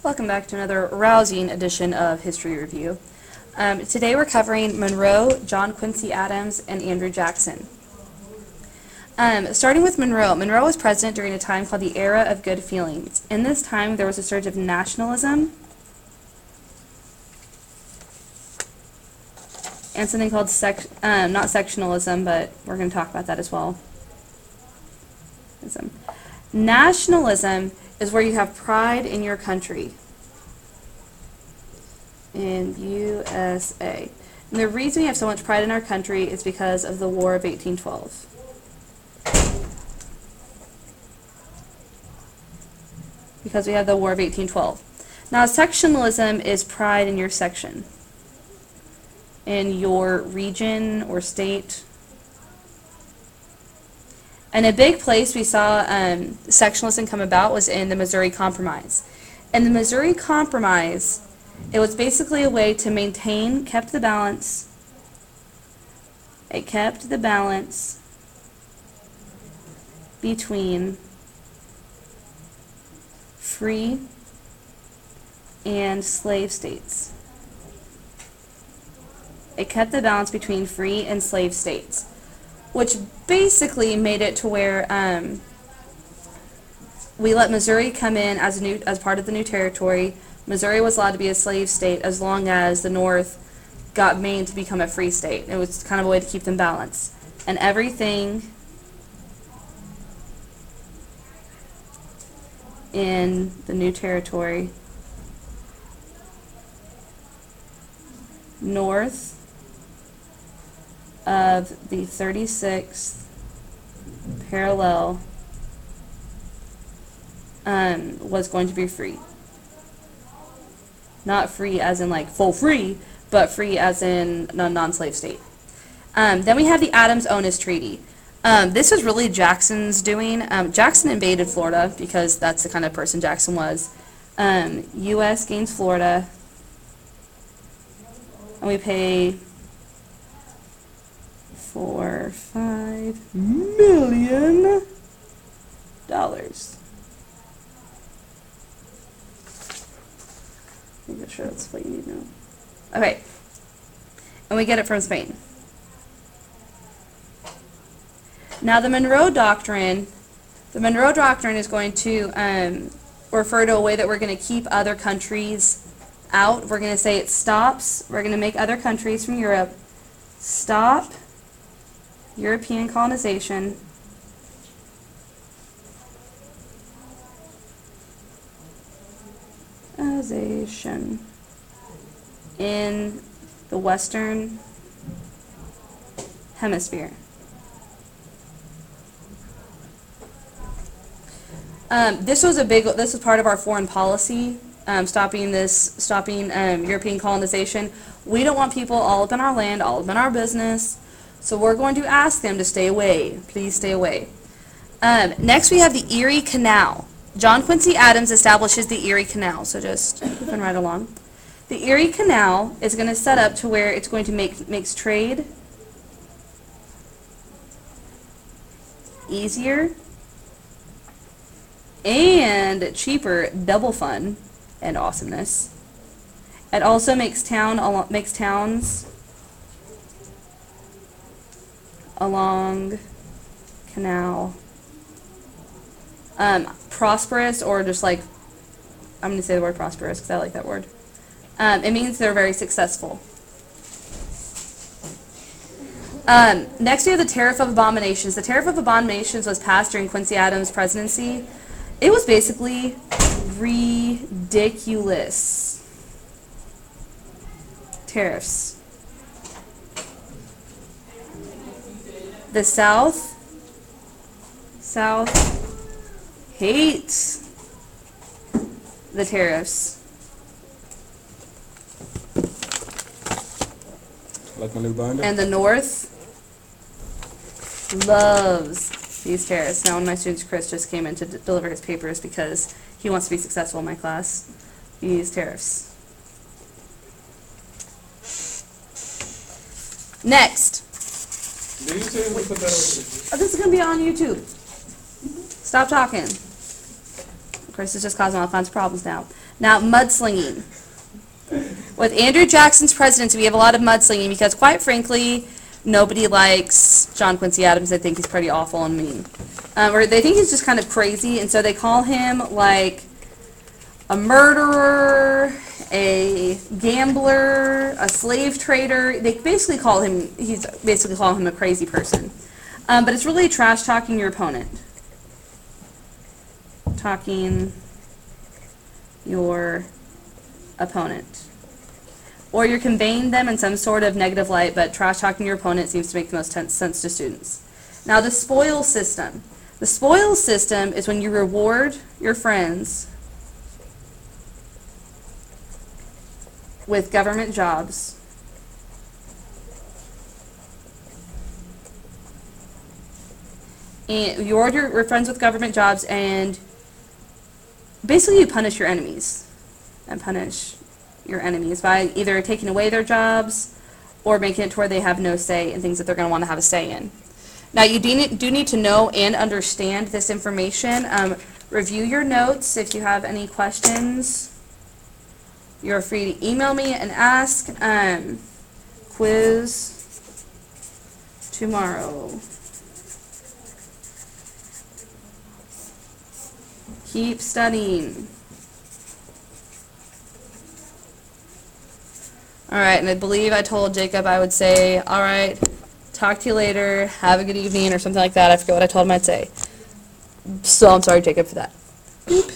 Welcome back to another rousing edition of History Review. Today we're covering Monroe, John Quincy Adams, and Andrew Jackson. Starting with Monroe. Monroe was president during a time called the Era of Good Feelings. In this time, there was a surge of nationalism and something called, not sectionalism, but we're going to talk about that as well. Nationalism is where you have pride in your country. In USA. And the reason we have so much pride in our country is because of the War of 1812. Because we have the War of 1812. Now, sectionalism is pride in your section, in your region or state. And a big place we saw sectionalism come about was in the Missouri Compromise. And the Missouri Compromise, it was basically a way to maintain, kept the balance. It kept the balance between free and slave states. It kept the balance between free and slave states, which basically made it to where we let Missouri come in as part of the new territory. Missouri was allowed to be a slave state as long as the North got Maine to become a free state. It was kind of a way to keep them balanced. And everything in the new territory north of the 36th parallel was going to be free. Not free as in like full free, but free as in a non-slave state. Then we have the Adams-Onis Treaty. This was really Jackson's doing. Jackson invaded Florida because that's the kind of person Jackson was. U.S. gains Florida, and we pay for $5 million. I'm sure that's what you need to know. Okay. And we get it from Spain. Now the Monroe Doctrine is going to refer to a way that we're going to keep other countries out. We're going to say it stops. We're going to make other countries from Europe stop European colonization in the Western Hemisphere. This was part of our foreign policy, stopping European colonization. We don't want people all up in our land, all up in our business, so we're going to ask them to stay away. Please stay away. Next we have the Erie Canal. John Quincy Adams establishes the Erie Canal, so just moving right along. The Erie Canal is going to set up to where it's going to makes trade easier and cheaper, double fun and awesomeness. It also makes towns along canal prosperous, or just like, I'm going to say the word prosperous because I like that word. It means they're very successful. Next we have the Tariff of Abominations. The Tariff of Abominations was passed during Quincy Adams' presidency. It was basically ridiculous. Tariffs. The South hates the tariffs. Like my new binder? And the North loves these tariffs. Now, one of my students, Chris, just came in to deliver his papers because he wants to be successful in my class. These tariffs. Next. Did you say we put that over? Oh, this is going to be on YouTube. Stop talking. Chris is just causing all kinds of problems now. Now, mudslinging. With Andrew Jackson's presidency, we have a lot of mudslinging because, quite frankly, nobody likes John Quincy Adams. They think he's pretty awful and mean. Or they think he's just kind of crazy, and so they call him, like, a murderer, a gambler, a slave trader. They basically call him, a crazy person. But it's really trash-talking your opponent. Talking your opponent. Or you're conveying them in some sort of negative light, but trash-talking your opponent seems to make the most sense to students. Now, the spoils system. The spoils system is when you reward your friends with government jobs and you reward your friends with government jobs, and basically you punish your enemies by either taking away their jobs or making it to where they have no say in things that they're going to want to have a say in. Now, you do need to know and understand this information. Review your notes. If you have any questions, you're free to email me and ask. Quiz tomorrow. Keep studying. All right, and I believe I told Jacob I would say, all right, talk to you later, have a good evening, or something like that. I forget what I told him I'd say. So I'm sorry, Jacob, for that. Beep.